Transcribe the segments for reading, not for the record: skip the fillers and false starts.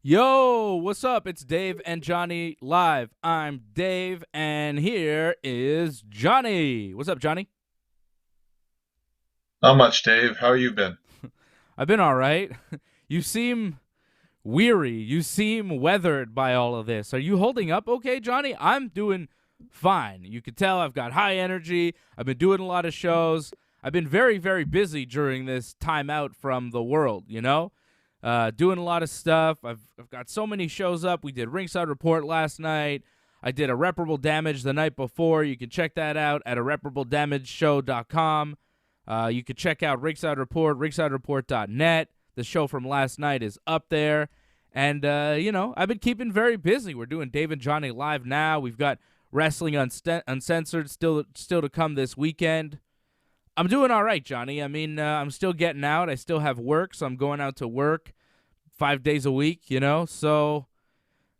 Yo, what's up? It's Dave and Johnny live. I'm Dave, and here is Johnny. What's up, Johnny? Not much, Dave. How you been? I've been all right. You seem weary. You seem weathered by all of this. Are you holding up okay, Johnny? I'm doing fine. You can tell I've got high energy. I've been doing a lot of shows. I've been very, very busy during this time out from the world, doing a lot of stuff. I've got so many shows up. We did Ringside Report last night. I did Irreparable Damage the night before. You can check that out at irreparabledamageshow.com. You can check out Ringside Report, ringsidereport.net. The show from last night is up there. And, I've been keeping very busy. We're doing Dave and Johnny live now. We've got Wrestling Uncensored still to come this weekend. I'm doing all right, Johnny. I mean, I'm still getting out. I still have work, so I'm going out to work 5 days a week, So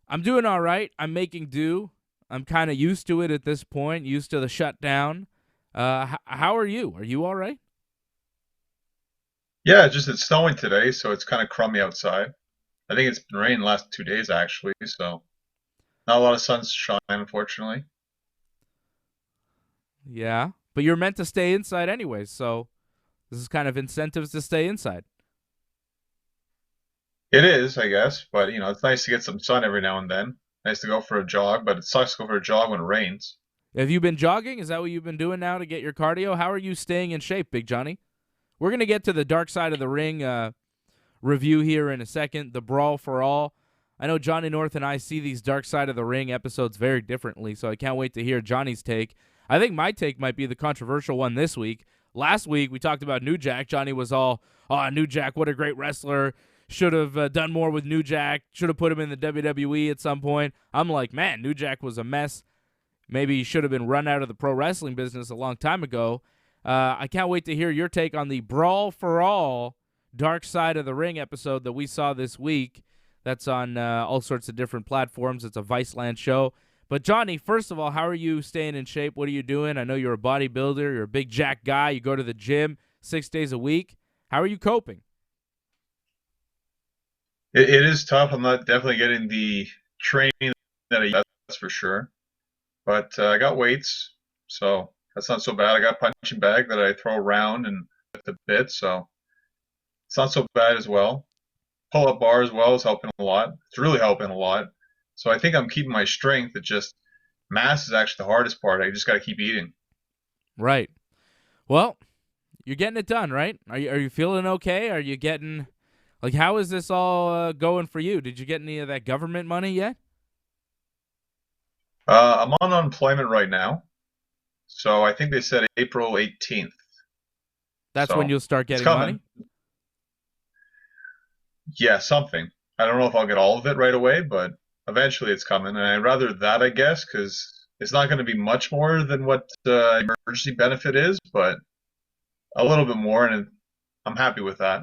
I'm doing all right. I'm making do. I'm kind of used to it at this point, used to the shutdown. How are you? Are you all right? Yeah, just it's snowing today, so it's kind of crummy outside. I think it's been raining the last 2 days actually, so not a lot of sunshine, unfortunately. Yeah. But you're meant to stay inside anyways, so this is kind of incentives to stay inside. It is, I guess, but it's nice to get some sun every now and then. Nice to go for a jog, but it sucks to go for a jog when it rains. Have you been jogging? Is that what you've been doing now to get your cardio? How are you staying in shape, Big Johnny? We're going to get to the Dark Side of the Ring review here in a second, the Brawl for All. I know Johnny North and I see these Dark Side of the Ring episodes very differently, so I can't wait to hear Johnny's take. I think my take might be the controversial one this week. Last week, we talked about New Jack. Johnny was all, New Jack, what a great wrestler. Should have done more with New Jack. Should have put him in the WWE at some point. I'm like, man, New Jack was a mess. Maybe he should have been run out of the pro wrestling business a long time ago. I can't wait to hear your take on the Brawl for All Dark Side of the Ring episode that we saw this week. That's on all sorts of different platforms. It's a Viceland show. But, Johnny, first of all, how are you staying in shape? What are you doing? I know you're a bodybuilder. You're a big jack guy. You go to the gym 6 days a week. How are you coping? It is tough. I'm not definitely getting the training that I used, that's for sure. But I got weights, so that's not so bad. I got a punching bag that I throw around and lift a bit, so it's not so bad as well. Pull-up bar as well is helping a lot. It's really helping a lot. So I think I'm keeping my strength. It just mass is actually the hardest part. I just got to keep eating. Right. Well, you're getting it done, right? Are you feeling okay? Are you getting how is this all going for you? Did you get any of that government money yet? I'm on unemployment right now, so I think they said April 18th. That's when So you'll start it's getting money? coming. Yeah, something. I don't know if I'll get all of it right away, but eventually it's coming. And I'd rather that, I guess, because it's not going to be much more than what emergency benefit is, but a little bit more, and I'm happy with that.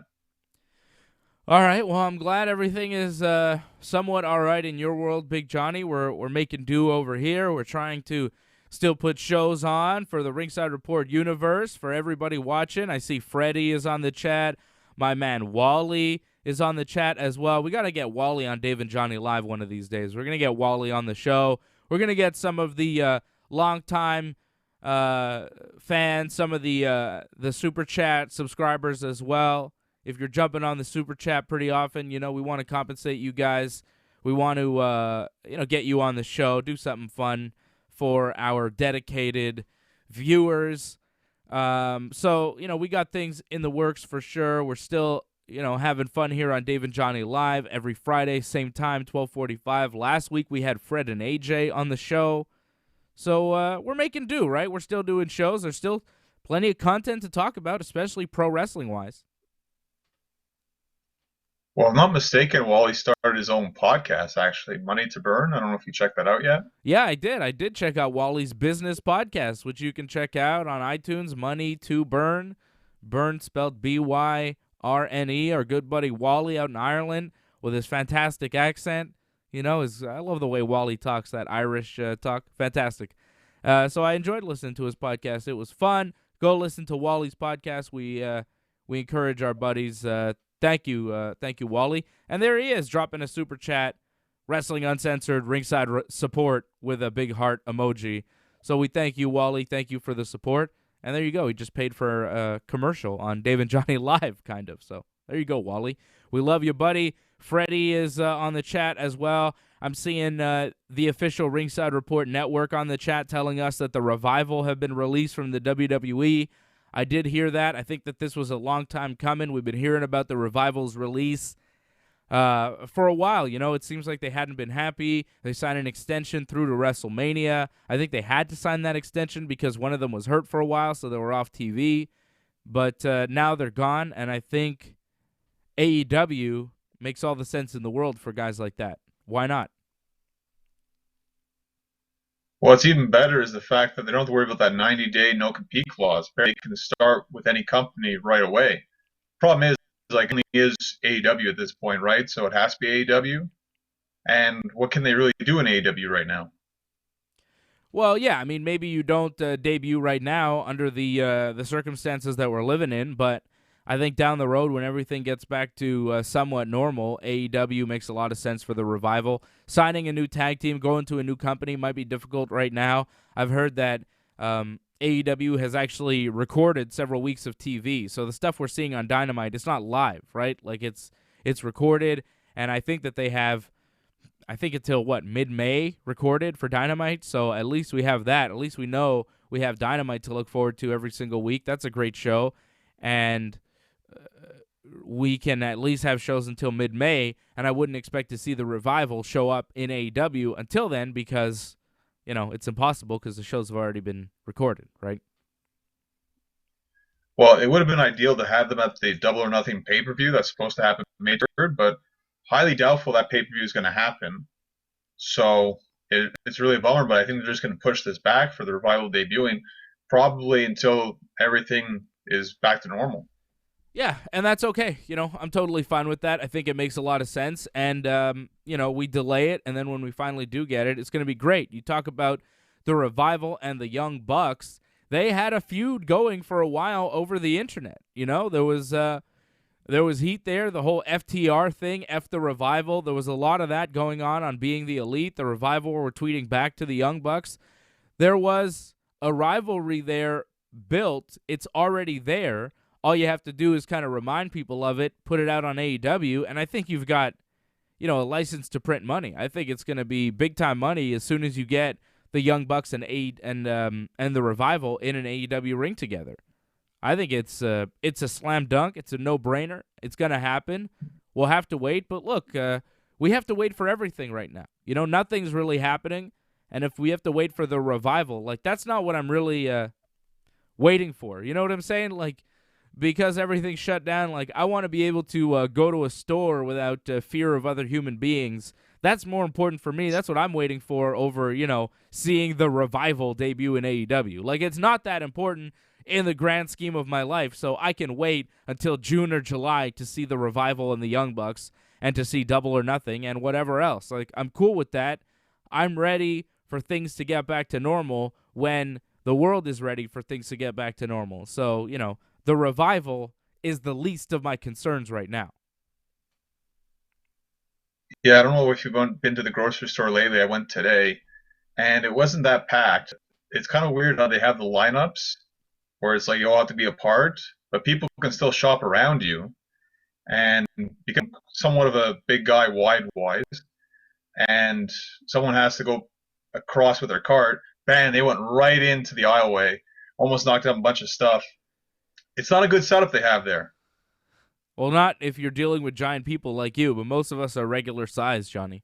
All right. Well, I'm glad everything is somewhat all right in your world, Big Johnny. We're making do over here. We're trying to still put shows on for the Ringside Report universe for everybody watching. I see Freddie is on the chat. My man Wally is on the chat as well. We got to get Wally on Dave and Johnny Live one of these days. We're going to get Wally on the show. We're going to get some of the longtime fans, some of the Super Chat subscribers as well. If you're jumping on the Super Chat pretty often, we want to compensate you guys. We want to, get you on the show, do something fun for our dedicated viewers. So, we got things in the works for sure. We're still, having fun here on Dave and Johnny Live every Friday, same time, 12:45. Last week we had Fred and AJ on the show. So we're making do, right? We're still doing shows. There's still plenty of content to talk about, especially pro wrestling-wise. Well, if I'm not mistaken, Wally started his own podcast, actually, Money to Burn. I don't know if you checked that out yet. Yeah, I did. I did check out Wally's business podcast, which you can check out on iTunes, Money to Burn. Burn spelled Byrne. Our good buddy Wally out in Ireland with his fantastic accent. I love the way Wally talks, that Irish talk. Fantastic. So I enjoyed listening to his podcast. It was fun. Go listen to Wally's podcast. We encourage our buddies Thank you, Wally. And there he is, dropping a super chat, Wrestling Uncensored, ringside support with a big heart emoji. So we thank you, Wally. Thank you for the support. And there you go. He just paid for a commercial on Dave and Johnny Live, kind of. So there you go, Wally. We love you, buddy. Freddie is on the chat as well. I'm seeing the official Ringside Report Network on the chat telling us that the Revival have been released from the WWE. I did hear that. I think that this was a long time coming. We've been hearing about the Revival's release for a while. You know, it seems like they hadn't been happy. They signed an extension through to WrestleMania. I think they had to sign that extension because one of them was hurt for a while, so they were off TV. But now they're gone, and I think AEW makes all the sense in the world for guys like that. Why not? What's even better is the fact that they don't have to worry about that 90-day no-compete clause. They can start with any company right away. Problem is, like, it is AEW at this point, right? So it has to be AEW. And what can they really do in AEW right now? Well, yeah, I mean, maybe you don't debut right now under the circumstances that we're living in, but I think down the road when everything gets back to somewhat normal, AEW makes a lot of sense for the Revival. Signing a new tag team, going to a new company might be difficult right now. I've heard that AEW has actually recorded several weeks of TV, so the stuff we're seeing on Dynamite, it's not live, right? Like it's recorded, and I think that they have, I think until, mid-May recorded for Dynamite, so at least we have that. At least we know we have Dynamite to look forward to every single week. That's a great show, and we can at least have shows until mid-May, and I wouldn't expect to see the Revival show up in AEW until then because, you know, it's impossible because the shows have already been recorded, right? Well, it would have been ideal to have them at the Double or Nothing pay-per-view that's supposed to happen May 3rd, but highly doubtful that pay-per-view is going to happen. So it's really a bummer, but I think they're just going to push this back for the Revival debuting probably until everything is back to normal. Yeah, and that's okay. You know, I'm totally fine with that. I think it makes a lot of sense. And, you know, we delay it, and then when we finally do get it, it's going to be great. You talk about the Revival and the Young Bucks. They had a feud going for a while over the internet. You know, there was heat there, the whole FTR thing, F the Revival. There was a lot of that going on Being the Elite. The Revival were tweeting back to the Young Bucks. There was a rivalry there built. It's already there. All you have to do is kind of remind people of it, put it out on AEW, and I think you've got, you know, a license to print money. I think it's going to be big-time money as soon as you get the Young Bucks and the Revival in an AEW ring together. I think it's a slam dunk. It's a no-brainer. It's going to happen. We'll have to wait, but look, we have to wait for everything right now. You know, nothing's really happening, and if we have to wait for the Revival, like, that's not what I'm really waiting for. You know what I'm saying? Like, because everything's shut down, like, I want to be able to go to a store without fear of other human beings. That's more important for me. That's what I'm waiting for over, you know, seeing the Revival debut in AEW. Like, it's not that important in the grand scheme of my life, so I can wait until June or July to see the Revival and the Young Bucks and to see Double or Nothing and whatever else. Like, I'm cool with that. I'm ready for things to get back to normal when the world is ready for things to get back to normal. So, you know, the Revival is the least of my concerns right now. Yeah, I don't know if you've been to the grocery store lately. I went today, and it wasn't that packed. It's kind of weird how they have the lineups where it's like you all have to be apart, but people can still shop around you and become somewhat of a big guy wide-wise, and someone has to go across with their cart. Bang, they went right into the aisleway, almost knocked out a bunch of stuff. It's not a good setup they have there. Well, not if you're dealing with giant people like you, but most of us are regular size, Johnny.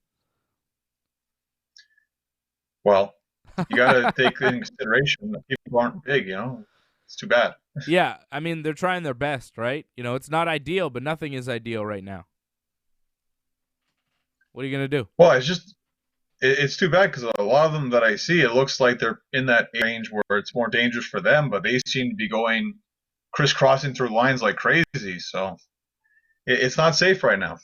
Well, you got to take into consideration that people aren't big, you know? It's too bad. Yeah, I mean, they're trying their best, right? You know, it's not ideal, but nothing is ideal right now. What are you going to do? Well, it's too bad because a lot of them that I see, it looks like they're in that range where it's more dangerous for them, but they seem to be going crisscrossing through lines like crazy, so it's not safe right now.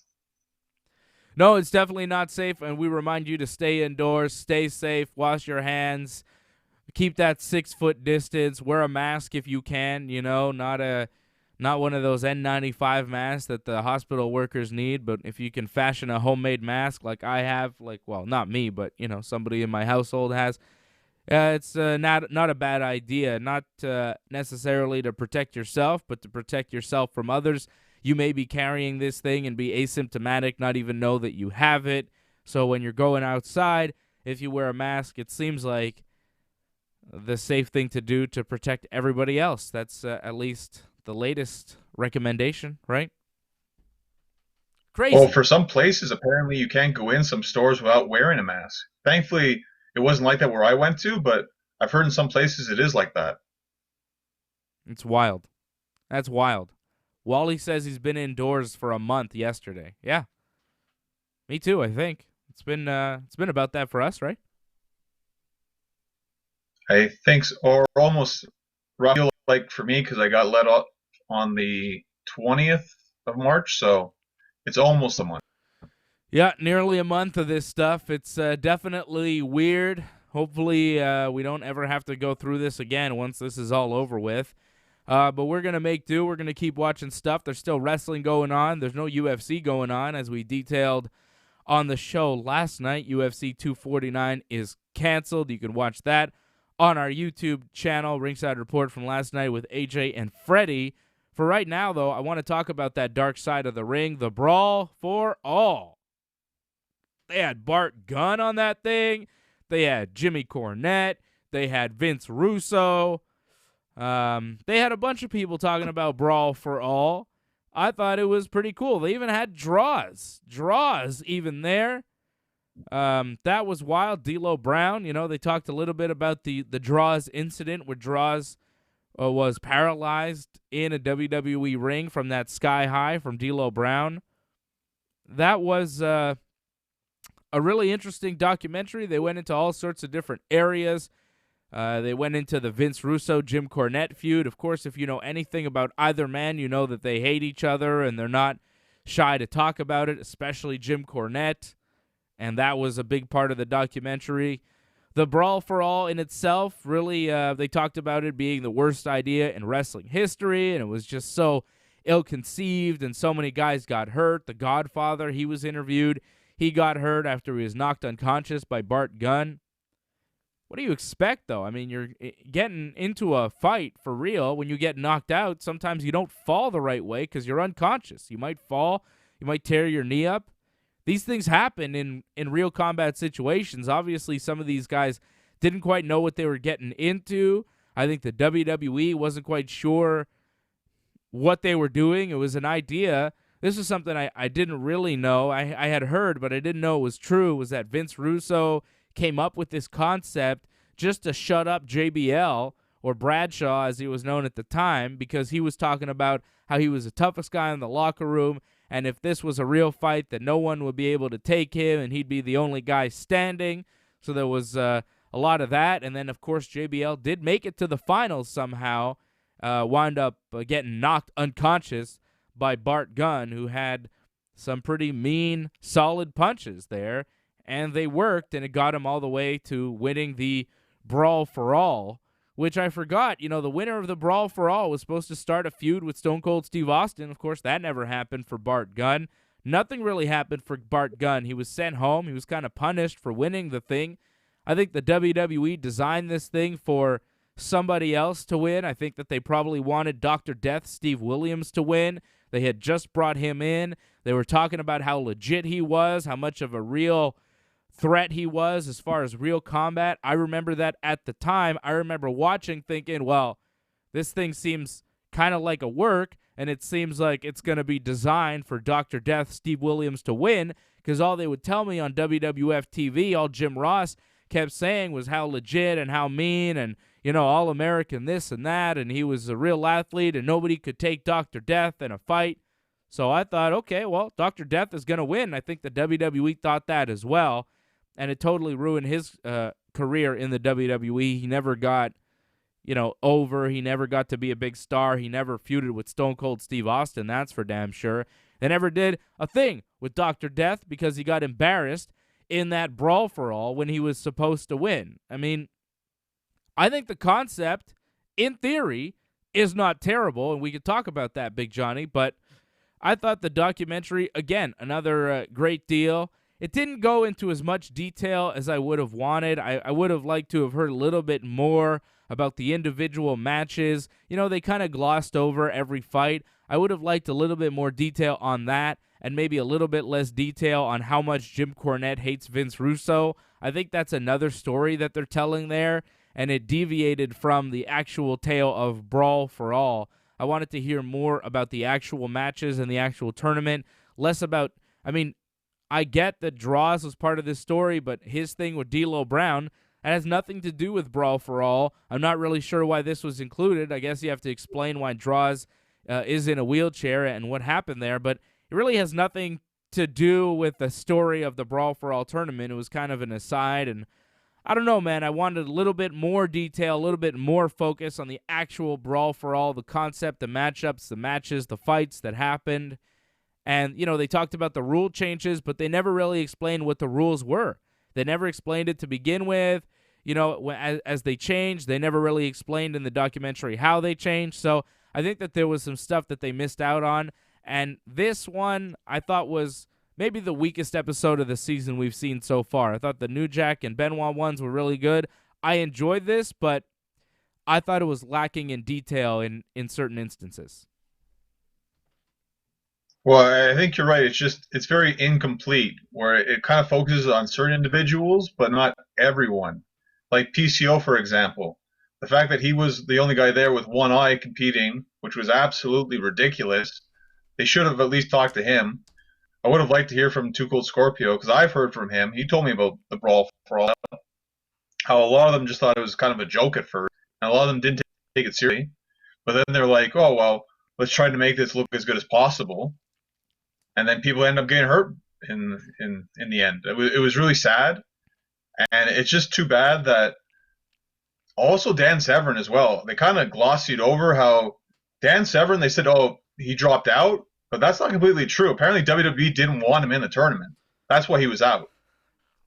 No, it's definitely not safe, and we remind you to stay indoors, stay safe, wash your hands, keep that 6-foot distance, wear a mask if you can, you know, not Not one of those N95 masks that the hospital workers need, but if you can fashion a homemade mask like I have, well, not me, but, somebody in my household has, it's not a bad idea. Not necessarily to protect yourself, but to protect yourself from others. You may be carrying this thing and be asymptomatic, not even know that you have it. So when you're going outside, if you wear a mask, it seems like the safe thing to do to protect everybody else. That's at least the latest recommendation, right? Crazy. Well, for some places, apparently you can't go in some stores without wearing a mask. Thankfully, it wasn't like that where I went to, but I've heard in some places it is like that. It's wild. That's wild. Wally says he's been indoors for a month yesterday. Yeah. Me too, I think. It's been about that for us, right? I think so, or almost roughly like for me because I got let off on the 20th of March, so it's almost a month. Yeah, nearly a month of this stuff. It's definitely weird. Hopefully we don't ever have to go through this again once this is all over with. But we're going to make do. We're going to keep watching stuff. There's still wrestling going on. There's no UFC going on, as we detailed on the show last night. UFC 249 is canceled. You can watch that on our YouTube channel, Ringside Report from last night with AJ and Freddie. For right now, though, I want to talk about that dark side of the ring, the Brawl for All. They had Bart Gunn on that thing. They had Jimmy Cornette. They had Vince Russo. They had a bunch of people talking about Brawl for All. I thought it was pretty cool. They even had draws. Draws even there. That was wild. D'Lo Brown, they talked a little bit about the draws incident where draws was paralyzed in a WWE ring from that Sky High from D'Lo Brown. That was a really interesting documentary. They went into all sorts of different areas. They went into the Vince Russo, Jim Cornette feud. Of course, if you know anything about either man, you know that they hate each other and they're not shy to talk about it, especially Jim Cornette. And that was a big part of the documentary. The Brawl for All in itself, really, they talked about it being the worst idea in wrestling history, and it was just so ill-conceived, and so many guys got hurt. The Godfather, he was interviewed. He got hurt after he was knocked unconscious by Bart Gunn. What do you expect, though? I mean, you're getting into a fight for real. When you get knocked out, sometimes you don't fall the right way because you're unconscious. You might fall. You might tear your knee up. These things happen in real combat situations. Obviously, some of these guys didn't quite know what they were getting into. I think the WWE wasn't quite sure what they were doing. It was an idea. This is something I didn't really know. I had heard, but I didn't know it was true, was that Vince Russo came up with this concept just to shut up JBL, or Bradshaw as he was known at the time, because he was talking about how he was the toughest guy in the locker room, and if this was a real fight, that no one would be able to take him, and he'd be the only guy standing. So there was a lot of that, and then, of course, JBL did make it to the finals somehow, wound up getting knocked unconscious by Bart Gunn, who had some pretty mean, solid punches there, and they worked, and it got him all the way to winning the Brawl for All, which I forgot. The winner of the Brawl for All was supposed to start a feud with Stone Cold Steve Austin. Of course, that never happened for Bart Gunn. Nothing really happened for Bart Gunn. He was sent home. He was kind of punished for winning the thing. I think the WWE designed this thing for somebody else to win. I think that they probably wanted Dr. Death, Steve Williams, to win. They had just brought him in. They were talking about how legit he was, how much of a real threat he was as far as real combat. I remember that at the time. I remember watching thinking, well, this thing seems kind of like a work, and it seems like it's going to be designed for Dr. Death, Steve Williams, to win, because all they would tell me on WWF TV, all Jim Ross kept saying was how legit and how mean and, all-American this and that, and he was a real athlete, and nobody could take Dr. Death in a fight. So I thought, okay, well, Dr. Death is going to win. I think the WWE thought that as well. And it totally ruined his career in the WWE. He never got, over. He never got to be a big star. He never feuded with Stone Cold Steve Austin, that's for damn sure. They never did a thing with Dr. Death because he got embarrassed in that Brawl for All when he was supposed to win. I mean, I think the concept, in theory, is not terrible, and we could talk about that, Big Johnny, but I thought the documentary, again, another great deal. It didn't go into as much detail as I would have wanted. I would have liked to have heard a little bit more about the individual matches. You know, they kind of glossed over every fight. I would have liked a little bit more detail on that, and maybe a little bit less detail on how much Jim Cornette hates Vince Russo. I think that's another story that they're telling there, and it deviated from the actual tale of Brawl for All. I wanted to hear more about the actual matches and the actual tournament, less about, I mean, I get that Droz was part of this story, but his thing with D'Lo Brown, that has nothing to do with Brawl for All. I'm not really sure why this was included. I guess you have to explain why Droz is in a wheelchair and what happened there, but it really has nothing to do with the story of the Brawl for All tournament. It was kind of an aside, and I don't know, man. I wanted a little bit more detail, a little bit more focus on the actual Brawl for All, the concept, the matchups, the matches, the fights that happened. And, you know, they talked about the rule changes, but they never really explained what the rules were. They never explained it to begin with. You know, as they changed, they never really explained in the documentary how they changed. So I think that there was some stuff that they missed out on. And this one I thought was maybe the weakest episode of the season we've seen so far. I thought the New Jack and Benoit ones were really good. I enjoyed this, but I thought it was lacking in detail in certain instances. Well, I think you're right. It's very incomplete, where it kind of focuses on certain individuals, but not everyone. Like PCO, for example. The fact that he was the only guy there with one eye competing, which was absolutely ridiculous. They should have at least talked to him. I would have liked to hear from Too Cold Scorpio, because I've heard from him. He told me about the Brawl for All, how a lot of them just thought it was kind of a joke at first, and a lot of them didn't take it seriously. But then they're like, oh, well, let's try to make this look as good as possible. And then people end up getting hurt in the end. It was really sad, and it's just too bad that also Dan Severn as well. They kind of glossied over how Dan Severn, they said, oh, he dropped out, but that's not completely true. Apparently WWE didn't want him in the tournament. That's why he was out.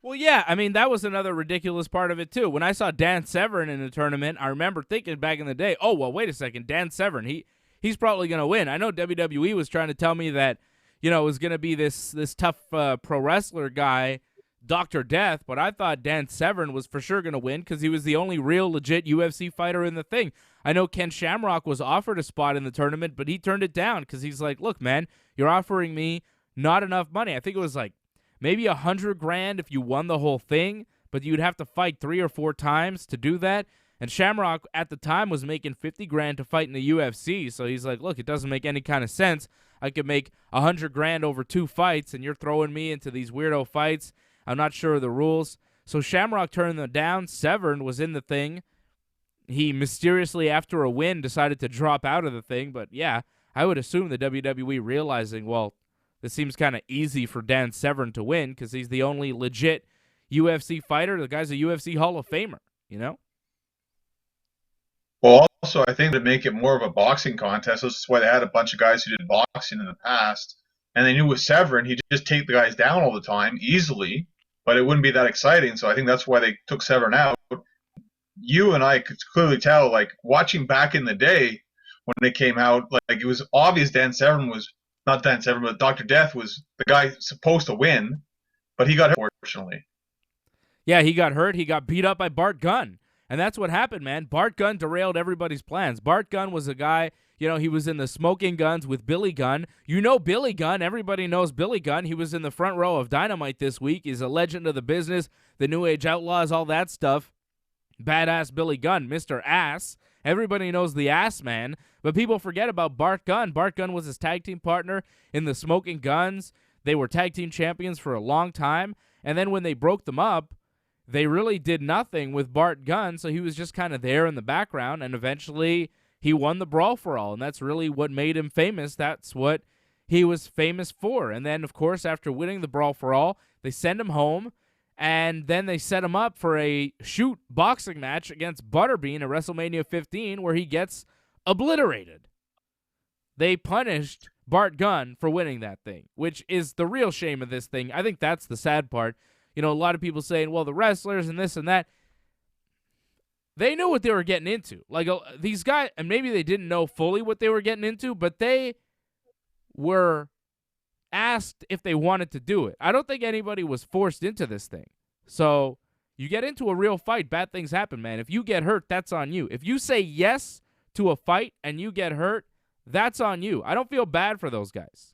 Well, yeah, I mean, that was another ridiculous part of it, too. When I saw Dan Severn in the tournament, I remember thinking back in the day, oh, well, wait a second, Dan Severn, he's probably going to win. I know WWE was trying to tell me that, you know, it was going to be this tough pro wrestler guy, Dr. Death, but I thought Dan Severn was for sure going to win because he was the only real legit UFC fighter in the thing. I know Ken Shamrock was offered a spot in the tournament, but he turned it down because he's like, look, man, you're offering me not enough money. I think it was like maybe $100,000 if you won the whole thing, but you'd have to fight 3 or 4 times to do that. And Shamrock at the time was making $50,000 to fight in the UFC, so he's like, look, it doesn't make any kind of sense. I could make $100,000 over 2 fights, and you're throwing me into these weirdo fights. I'm not sure of the rules. So Shamrock turned them down. Severn was in the thing. He mysteriously, after a win, decided to drop out of the thing. But yeah, I would assume the WWE realizing, well, this seems kind of easy for Dan Severn to win because he's the only legit UFC fighter. The guy's a UFC Hall of Famer, you know? Well, also, I think to make it more of a boxing contest, that's why they had a bunch of guys who did boxing in the past. And they knew with Severn, he'd just take the guys down all the time, easily, but it wouldn't be that exciting. So I think that's why they took Severn out. You and I could clearly tell, like, watching back in the day when they came out, like it was obvious Dan Severn was, not Dan Severn, but Dr. Death was the guy supposed to win, but he got hurt, unfortunately. Yeah, he got hurt. He got beat up by Bart Gunn. And that's what happened, man. Bart Gunn derailed everybody's plans. Bart Gunn was a guy, you know, he was in the Smoking Guns with Billy Gunn. You know Billy Gunn. Everybody knows Billy Gunn. He was in the front row of Dynamite this week. He's a legend of the business, the New Age Outlaws, all that stuff. Badass Billy Gunn, Mr. Ass. Everybody knows the Ass Man, but people forget about Bart Gunn. Bart Gunn was his tag team partner in the Smoking Guns. They were tag team champions for a long time, and then when they broke them up, they really did nothing with Bart Gunn, so he was just kind of there in the background, and eventually he won the Brawl for All, and that's really what made him famous. That's what he was famous for. And then, of course, after winning the Brawl for All, they send him home, and then they set him up for a shoot boxing match against Butterbean at WrestleMania 15 where he gets obliterated. They punished Bart Gunn for winning that thing, which is the real shame of this thing. I think that's the sad part. You know, a lot of people saying, well, the wrestlers and this and that, they knew what they were getting into. Like these guys, and maybe they didn't know fully what they were getting into, but they were asked if they wanted to do it. I don't think anybody was forced into this thing. So you get into a real fight, bad things happen, man. If you get hurt, that's on you. If you say yes to a fight and you get hurt, that's on you. I don't feel bad for those guys.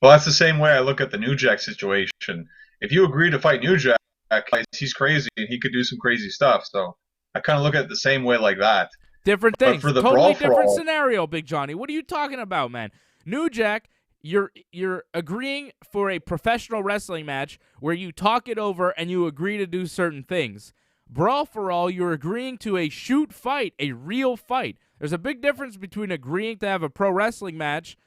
Well, that's the same way I look at the New Jack situation. If you agree to fight New Jack, he's crazy and he could do some crazy stuff. So I kind of look at it the same way like that. Different things. For the totally Brawl for different All, scenario, Big Johnny. What are you talking about, man? New Jack, you're agreeing for a professional wrestling match where you talk it over and you agree to do certain things. Brawl for All, you're agreeing to a shoot fight, a real fight. There's a big difference between agreeing to have a pro wrestling match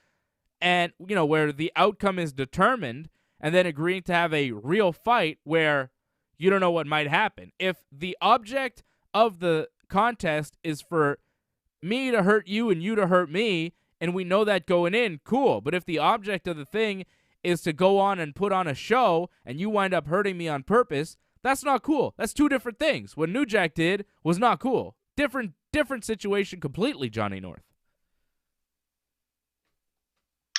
and, you know, where the outcome is determined, and then agreeing to have a real fight where you don't know what might happen. If the object of the contest is for me to hurt you and you to hurt me, and we know that going in, cool. But if the object of the thing is to go on and put on a show and you wind up hurting me on purpose, that's not cool. That's two different things. What New Jack did was not cool. Different situation completely, Johnny North.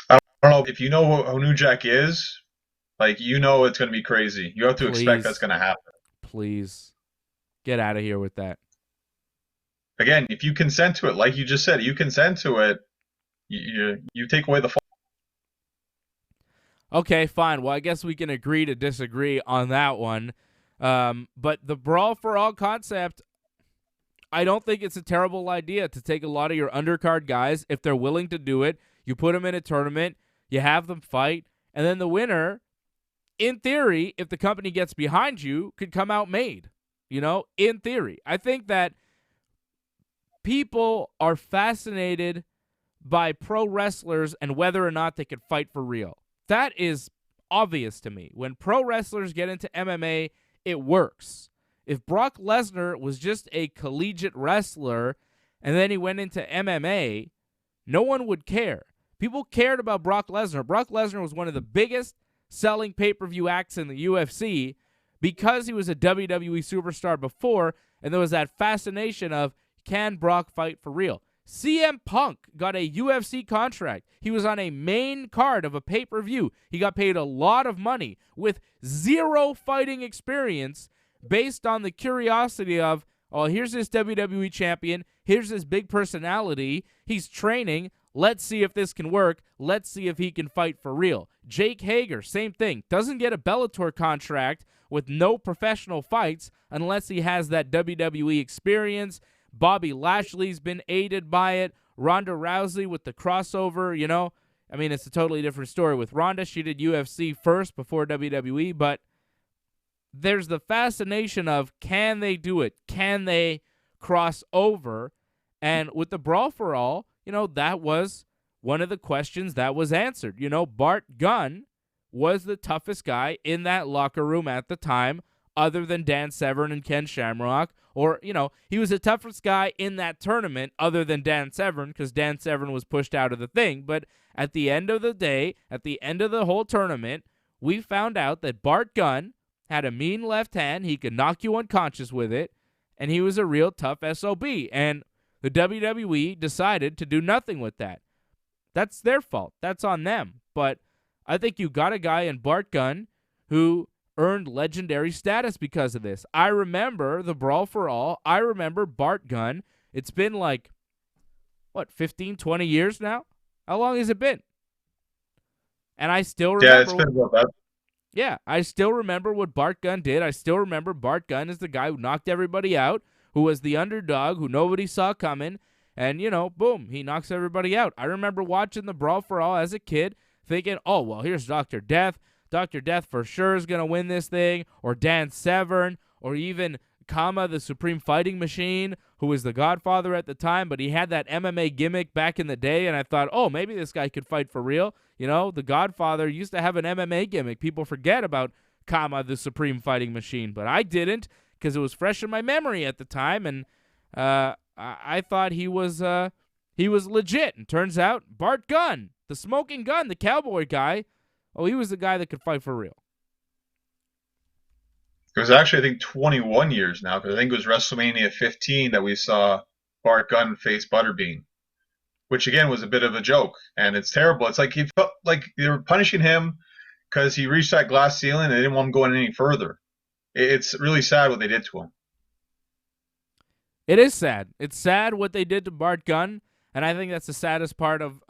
I don't know if you know who New Jack is, like, you know it's going to be crazy. You have to expect that's going to happen. Please get out of here with that. Again, if you consent to it, like you just said, you consent to it, you take away the fault. Okay, fine. Well, I guess we can agree to disagree on that one. But the Brawl for All concept, I don't think it's a terrible idea to take a lot of your undercard guys, if they're willing to do it. You put them in a tournament, you have them fight, and then the winner, in theory, if the company gets behind you, could come out made. You know, in theory. I think that people are fascinated by pro wrestlers and whether or not they can fight for real. That is obvious to me. When pro wrestlers get into MMA, it works. If Brock Lesnar was just a collegiate wrestler and then he went into MMA, no one would care. People cared about Brock Lesnar. Brock Lesnar was one of the biggest selling pay-per-view acts in the UFC because he was a WWE superstar before, and there was that fascination of, can Brock fight for real? CM Punk got a UFC contract. He was on a main card of a pay-per-view. He got paid a lot of money with zero fighting experience based on the curiosity of, oh, here's this WWE champion. Here's this big personality. He's training. Let's see if this can work. Let's see if he can fight for real. Jake Hager, same thing. Doesn't get a Bellator contract with no professional fights unless he has that WWE experience. Bobby Lashley's been aided by it. Ronda Rousey with the crossover, you know. I mean, it's a totally different story. With Ronda, she did UFC first before WWE, but there's the fascination of, can they do it? Can they cross over? And with the Brawl for All, you know, that was one of the questions that was answered. You know, Bart Gunn was the toughest guy in that locker room at the time, other than Dan Severn and Ken Shamrock. Or, you know, he was the toughest guy in that tournament other than Dan Severn, because Dan Severn was pushed out of the thing. But at the end of the day, at the end of the whole tournament, we found out that Bart Gunn had a mean left hand. He could knock you unconscious with it, and he was a real tough SOB. And the WWE decided to do nothing with that. That's their fault. That's on them. But I think you got a guy in Bart Gunn who earned legendary status because of this. I remember the Brawl for All. I remember Bart Gunn. It's been like, 15, 20 years now? How long has it been? And I still remember. Yeah, it's been about that. Yeah, I still remember what Bart Gunn did. I still remember Bart Gunn is the guy who knocked everybody out, who was the underdog, who nobody saw coming, and, you know, boom, he knocks everybody out. I remember watching the Brawl for All as a kid, thinking, oh, well, here's Dr. Death. Dr. Death for sure is going to win this thing, or Dan Severn, or even Kama, the Supreme Fighting Machine, who was the Godfather at the time, but he had that MMA gimmick back in the day, and I thought, oh, maybe this guy could fight for real. You know, the Godfather used to have an MMA gimmick. People forget about Kama, the Supreme Fighting Machine, but I didn't, because it was fresh in my memory at the time, and I thought he was legit. And turns out, Bart Gunn, the smoking gun, the cowboy guy, oh, he was the guy that could fight for real. It was actually, I think, 21 years now, because I think it was WrestleMania 15 that we saw Bart Gunn face Butterbean, which again was a bit of a joke, and it's terrible. It's like he felt like they were punishing him because he reached that glass ceiling and they didn't want him going any further. It's really sad what they did to him. It is sad. It's sad what they did to Bart Gunn, and I think that's the saddest part of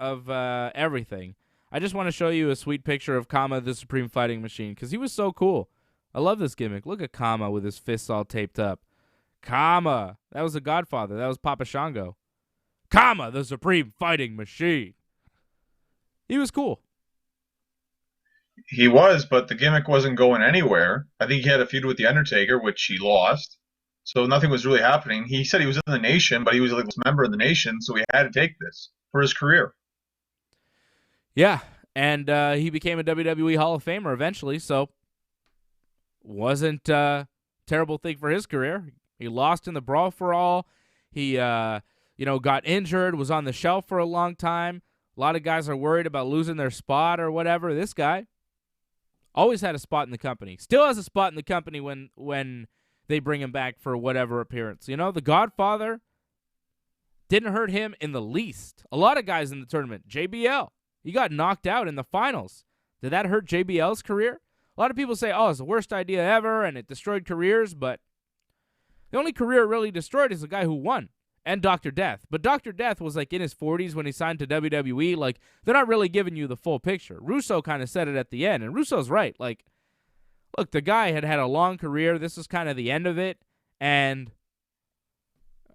everything. I just want to show you a sweet picture of Kama, the Supreme Fighting Machine, because he was so cool. I love this gimmick. Look at Kama with his fists all taped up. Kama. That was the Godfather. That was Papa Shango. Kama, the Supreme Fighting Machine. He was cool. He was, but the gimmick wasn't going anywhere. I think he had a feud with The Undertaker, which he lost. So nothing was really happening. He said he was in the Nation, but he was a member of the Nation, so he had to take this for his career. Yeah, and he became a WWE Hall of Famer eventually, so wasn't a terrible thing for his career. He lost in the Brawl for All. He, got injured, was on the shelf for a long time. A lot of guys are worried about losing their spot or whatever. This guy always had a spot in the company. Still has a spot in the company when they bring him back for whatever appearance. You know, the Godfather didn't hurt him in the least. A lot of guys in the tournament. JBL, he got knocked out in the finals. Did that hurt JBL's career? A lot of people say, oh, it's the worst idea ever, and it destroyed careers, but the only career it really destroyed is the guy who won, and Dr. Death. But Dr. Death was like in his 40s when he signed to WWE. Like, they're not really giving you the full picture. Russo kind of said it at the end, and Russo's right. Like, look, the guy had a long career. This was kind of the end of it, and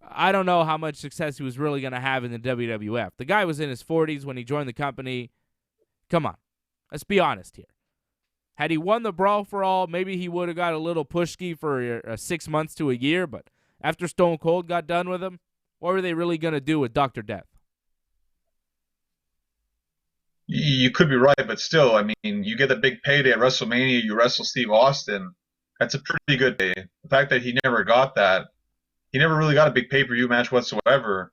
I don't know how much success he was really going to have in the WWF. The guy was in his 40s when he joined the company. Come on. Let's be honest here. Had he won the Brawl for All, maybe he would have got a little pushky for 6 months to a year, but after Stone Cold got done with him, what were they really going to do with Dr. Death? You could be right, but still, I mean, you get a big payday at WrestleMania, you wrestle Steve Austin. That's a pretty good day. The fact that he never got that, he never really got a big pay-per-view match whatsoever.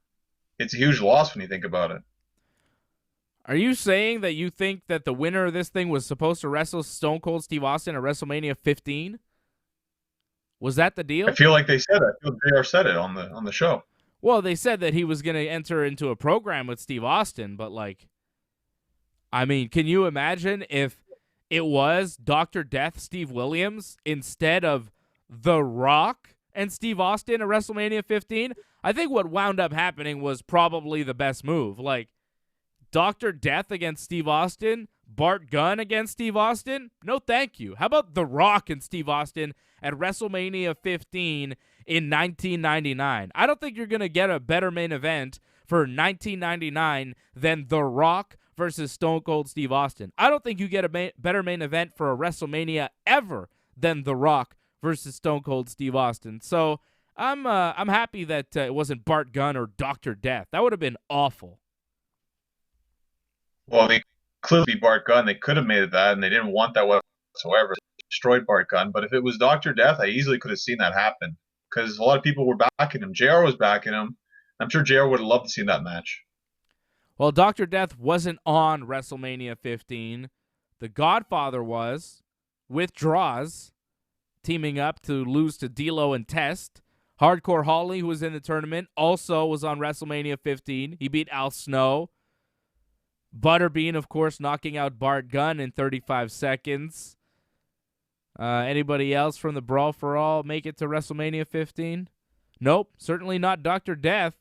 It's a huge loss when you think about it. Are you saying that you think that the winner of this thing was supposed to wrestle Stone Cold Steve Austin at WrestleMania 15? Was that the deal? I feel like they said it. I feel JR said it on the show. Well, they said that he was going to enter into a program with Steve Austin, but like, I mean, can you imagine if it was Dr. Death Steve Williams instead of The Rock and Steve Austin at WrestleMania 15? I think what wound up happening was probably the best move. Like, Dr. Death against Steve Austin, Bart Gunn against Steve Austin? No, thank you. How about The Rock and Steve Austin at WrestleMania 15 in 1999? I don't think you're going to get a better main event for 1999 than The Rock versus Stone Cold Steve Austin. I don't think you get a better main event for a WrestleMania ever than The Rock versus Stone Cold Steve Austin. So I'm happy that it wasn't Bart Gunn or Dr. Death. That would have been awful. Well, they clearly beat Bart Gunn. They could have made it that, and they didn't want that whatsoever. They destroyed Bart Gunn. But if it was Dr. Death, I easily could have seen that happen because a lot of people were backing him. JR was backing him. I'm sure JR would have loved to see that match. Well, Dr. Death wasn't on WrestleMania 15. The Godfather was, with Draws, teaming up to lose to D'Lo and Test. Hardcore Holly, who was in the tournament, also was on WrestleMania 15. He beat Al Snow. Butterbean, of course, knocking out Bart Gunn in 35 seconds. Anybody else from the Brawl for All make it to WrestleMania 15? Nope, certainly not Dr. Death.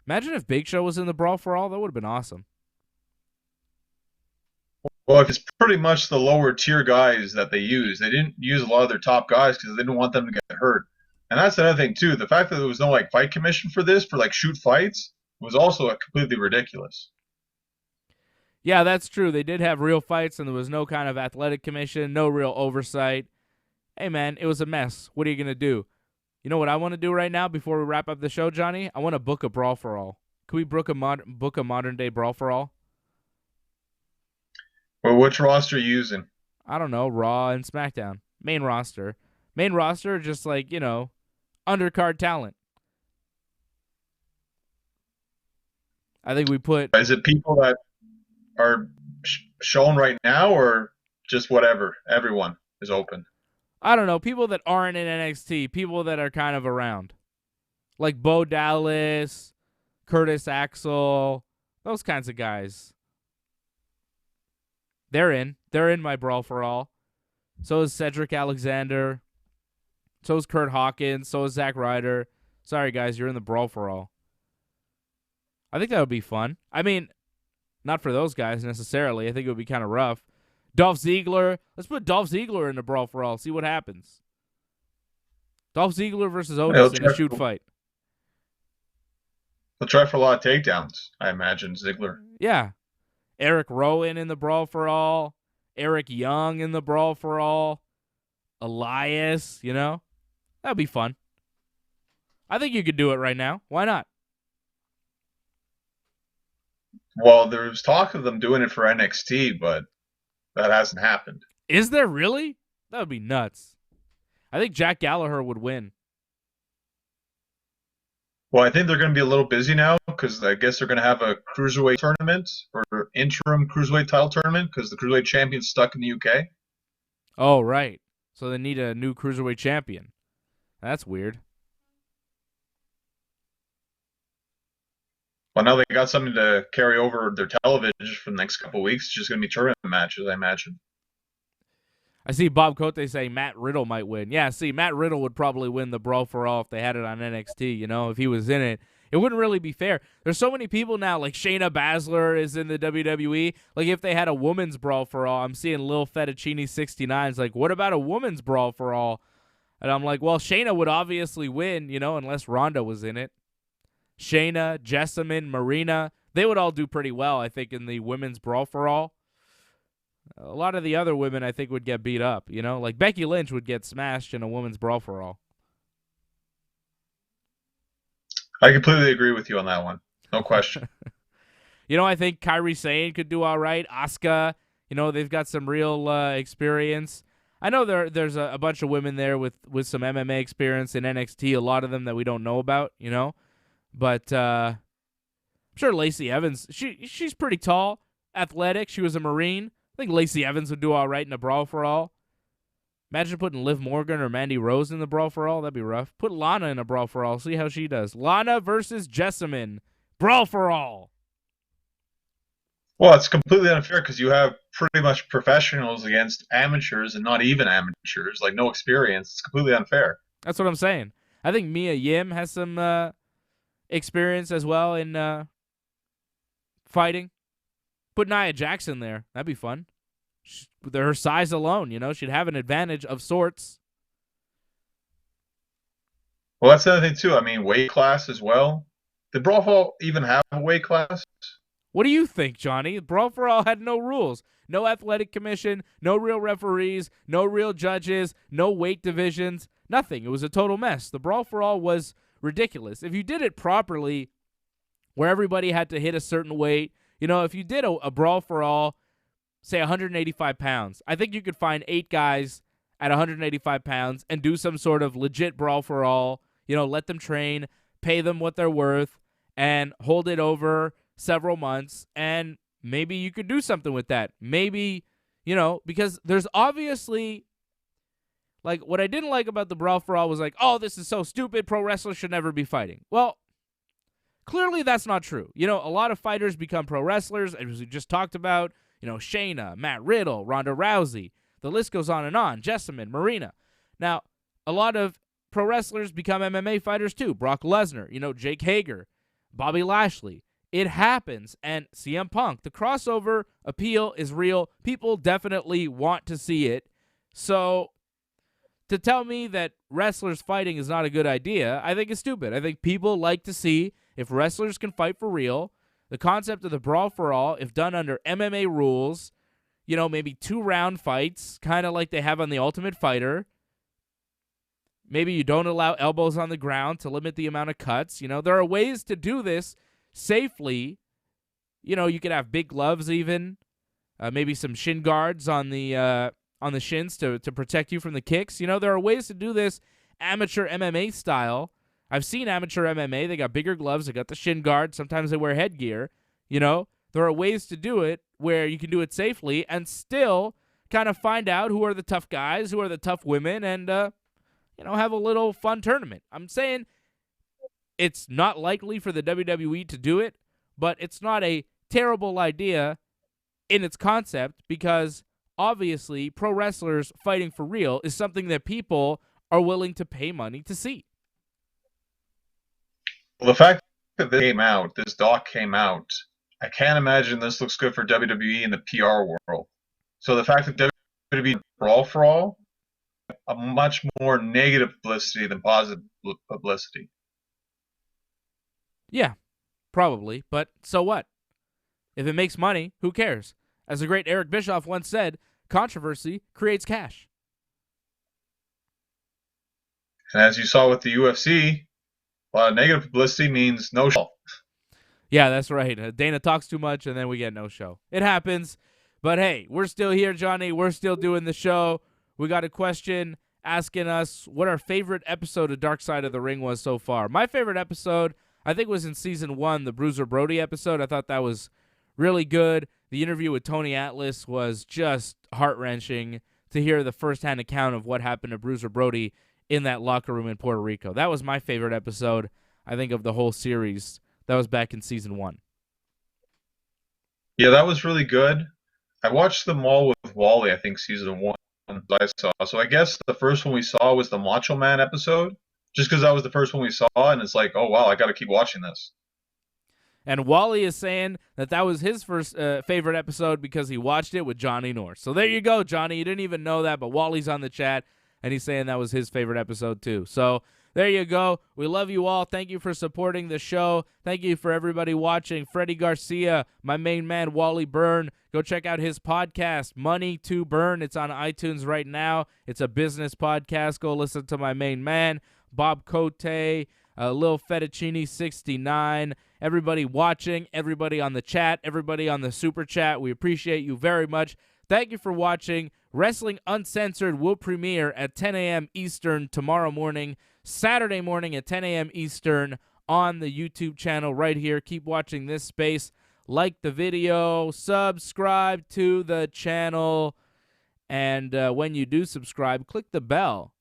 Imagine if Big Show was in the Brawl for All. That would have been awesome. Well, it's pretty much the lower tier guys that they use. They didn't use a lot of their top guys because they didn't want them to get hurt. And that's another thing, too. The fact that there was no fight commission for this, for shoot fights, was also completely ridiculous. Yeah, that's true. They did have real fights, and there was no kind of athletic commission, no real oversight. Hey, man, it was a mess. What are you going to do? You know what I want to do right now before we wrap up the show, Johnny? I want to book a Brawl for All. Can we book a modern-day Brawl for All? Well, which roster are you using? I don't know, Raw and SmackDown. Main roster. Main roster, just undercard talent. I think we put... Is it people that are shown right now, or just whatever? Everyone is open. I don't know, people that aren't in NXT, people that are kind of around. Like Bo Dallas, Curtis Axel, those kinds of guys. They're in. They're in my Brawl for All. So is Cedric Alexander. So is Kurt Hawkins. So is Zack Ryder. Sorry, guys, you're in the Brawl for All. I think that would be fun. I mean, not for those guys necessarily. I think it would be kind of rough. Dolph Ziggler. Let's put Dolph Ziggler in the Brawl for All. See what happens. Dolph Ziggler versus Otis in a shoot fight. He'll try for a lot of takedowns, I imagine, Ziggler. Yeah. Eric Rowan in the Brawl for All. Eric Young in the Brawl for All. Elias, you know? That'd be fun. I think you could do it right now. Why not? Well, there's talk of them doing it for NXT, but that hasn't happened. Is there really? That would be nuts. I think Jack Gallagher would win. Well, I think they're going to be a little busy now because I guess they're going to have a Cruiserweight tournament or interim Cruiserweight title tournament because the Cruiserweight champion's stuck in the UK. Oh, right. So they need a new Cruiserweight champion. That's weird. Well, now they got something to carry over their television for the next couple of weeks. It's just going to be tournament matches, I imagine. I see Bob Cote saying Matt Riddle might win. Yeah, see, Matt Riddle would probably win the Brawl for All if they had it on NXT, you know, if he was in it. It wouldn't really be fair. There's so many people now, like Shayna Baszler is in the WWE. Like, if they had a woman's Brawl for All, I'm seeing Lil Fettuccine 69's like, what about a woman's Brawl for All? And I'm like, well, Shayna would obviously win, you know, unless Ronda was in it. Shayna, Jessamine, Marina, they would all do pretty well, I think, in the women's Brawl for All. A lot of the other women, I think, would get beat up, you know? Like, Becky Lynch would get smashed in a women's Brawl for All. I completely agree with you on that one. No question. You know, I think Kairi Sane could do all right. Asuka, you know, they've got some real experience. I know there's a bunch of women there with some MMA experience in NXT, a lot of them that we don't know about, you know? But I'm sure Lacey Evans, she's pretty tall, athletic. She was a Marine. I think Lacey Evans would do all right in a Brawl for All. Imagine putting Liv Morgan or Mandy Rose in the Brawl for All. That'd be rough. Put Lana in a Brawl for All. See how she does. Lana versus Jessamine. Brawl for All. Well, it's completely unfair because you have pretty much professionals against amateurs and not even amateurs, like no experience. It's completely unfair. That's what I'm saying. I think Mia Yim has some experience as well in fighting. Put Nia Jackson there. That'd be fun. With her size alone, you know, she'd have an advantage of sorts. Well, that's the other thing, too. I mean, weight class as well. Did Brawl for All even have a weight class? What do you think, Johnny? Brawl for All had no rules. No athletic commission, no real referees, no real judges, no weight divisions, nothing. It was a total mess. The Brawl for All was ridiculous. If you did it properly, where everybody had to hit a certain weight, you know, if you did a Brawl for All, say 185 pounds, I think you could find 8 guys at 185 pounds and do some sort of legit Brawl for All, you know, let them train, pay them what they're worth, and hold it over several months, and maybe you could do something with that. Maybe, you know, because there's obviously, like, what I didn't like about the Brawl for All was like, oh, this is so stupid, pro wrestlers should never be fighting. Well, clearly that's not true. You know, a lot of fighters become pro wrestlers, as we just talked about. You know, Shayna, Matt Riddle, Ronda Rousey. The list goes on and on. Jessamine, Marina. Now, a lot of pro wrestlers become MMA fighters too. Brock Lesnar, you know, Jake Hager, Bobby Lashley. It happens. And CM Punk. The crossover appeal is real. People definitely want to see it. So to tell me that wrestlers fighting is not a good idea, I think is stupid. I think people like to see if wrestlers can fight for real. The concept of the Brawl for All, if done under MMA rules, you know, maybe 2-round fights, kind of like they have on The Ultimate Fighter. Maybe you don't allow elbows on the ground to limit the amount of cuts. You know, there are ways to do this safely. You know, you could have big gloves even, maybe some shin guards on the shins to protect you from the kicks. You know, there are ways to do this amateur MMA style. I've seen amateur MMA. They got bigger gloves. They got the shin guard. Sometimes they wear headgear. You know, there are ways to do it where you can do it safely and still kind of find out who are the tough guys, who are the tough women, and, have a little fun tournament. I'm saying it's not likely for the WWE to do it, but it's not a terrible idea in its concept because obviously pro wrestlers fighting for real is something that people are willing to pay money to see. Well, the fact that this doc came out, I can't imagine this looks good for WWE in the PR world. So the fact that WWE Brawl for All, a much more negative publicity than positive publicity. Yeah, probably, but so what? If it makes money, who cares? As the great Eric Bischoff once said, controversy creates cash. And as you saw with the UFC, a lot of negative publicity means no show. Yeah, that's right. Dana talks too much, and then we get no show. It happens. But hey, we're still here, Johnny. We're still doing the show. We got a question asking us what our favorite episode of Dark Side of the Ring was so far. My favorite episode, I think, was in Season 1, the Bruiser Brody episode. I thought that was really good. The interview with Tony Atlas was just heart-wrenching to hear the first-hand account of what happened to Bruiser Brody in that locker room in Puerto Rico. That was my favorite episode, I think, of the whole series. That was back in Season 1. Yeah, that was really good. I watched them all with Wally, I think, Season 1 I saw. So I guess the first one we saw was the Macho Man episode, just because that was the first one we saw, and it's like, oh, wow, I got to keep watching this. And Wally is saying that was his first favorite episode because he watched it with Johnny North. So there you go, Johnny. You didn't even know that, but Wally's on the chat, and he's saying that was his favorite episode too. So there you go. We love you all. Thank you for supporting the show. Thank you for everybody watching. Freddie Garcia, my main man, Wally Byrne. Go check out his podcast, Money to Burn. It's on iTunes right now. It's a business podcast. Go listen to my main man, Bob Cote, Lil Fettuccine 69. Everybody watching, everybody on the chat, everybody on the super chat. We appreciate you very much. Thank you for watching. Wrestling Uncensored will premiere at 10 a.m. Eastern tomorrow morning, Saturday morning at 10 a.m. Eastern on the YouTube channel right here. Keep watching this space. Like the video, subscribe to the channel, and when you do subscribe, click the bell.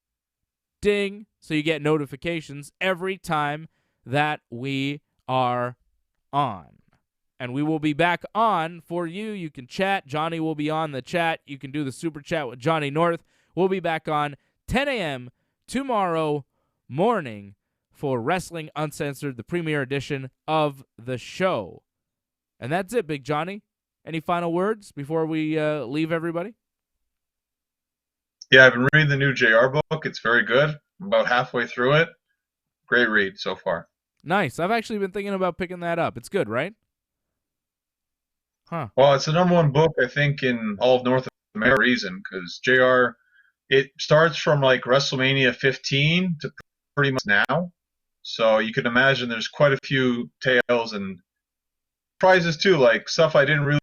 Ding, so you get notifications every time that we are on. And we will be back on for you. You can chat. Johnny will be on the chat. You can do the super chat with Johnny North. We'll be back on 10 a.m. tomorrow morning for Wrestling Uncensored, the premiere edition of the show. And that's it, Big Johnny. Any final words before we leave everybody? Yeah, I've been reading the new JR book. It's very good. I'm about halfway through it. Great read so far. Nice. I've actually been thinking about picking that up. It's good, right? Huh. Well, it's the #1 book, I think, in all of North America reason, because JR, it starts from like WrestleMania 15 to pretty much now. So you can imagine there's quite a few tales and surprises too, like stuff I didn't really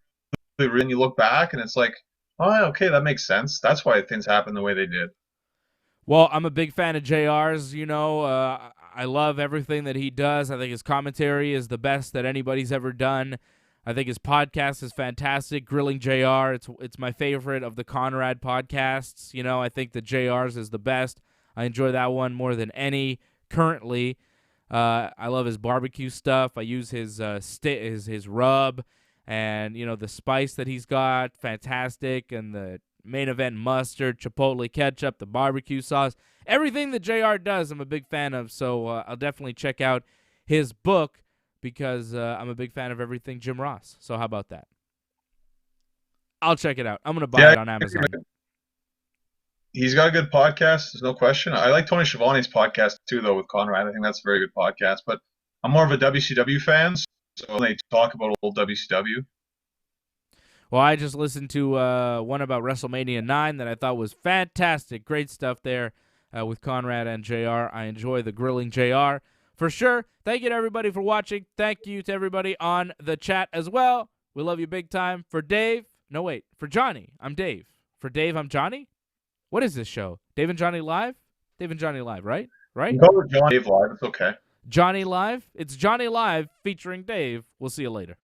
read. And you look back and it's like, oh, okay, that makes sense. That's why things happen the way they did. Well, I'm a big fan of JR's, I love everything that he does. I think his commentary is the best that anybody's ever done. I think his podcast is fantastic. Grilling JR, it's my favorite of the Conrad podcasts. I think that JR's is the best. I enjoy that one more than any currently. I love his barbecue stuff. I use his his rub and, the spice that he's got, fantastic, and the main event mustard, chipotle ketchup, the barbecue sauce. Everything that JR does, I'm a big fan of, so I'll definitely check out his book because I'm a big fan of everything Jim Ross. So how about that? I'll check it out. I'm going to buy it on Amazon. He's got a good podcast, there's no question. I like Tony Schiavone's podcast too, though, with Conrad. I think that's a very good podcast. But I'm more of a WCW fan, so when they talk about old WCW. Well, I just listened to one about WrestleMania 9 that I thought was fantastic. Great stuff there with Conrad and JR. I enjoy the Grilling JR for sure. Thank you to everybody for watching. Thank you to everybody on the chat as well. We love you big time. For Johnny, I'm Dave. For Dave, I'm Johnny. What is this show? Dave and Johnny Live? Dave and Johnny Live, right? Right? Go with Johnny Dave Live. It's okay. Johnny Live? It's Johnny Live featuring Dave. We'll see you later.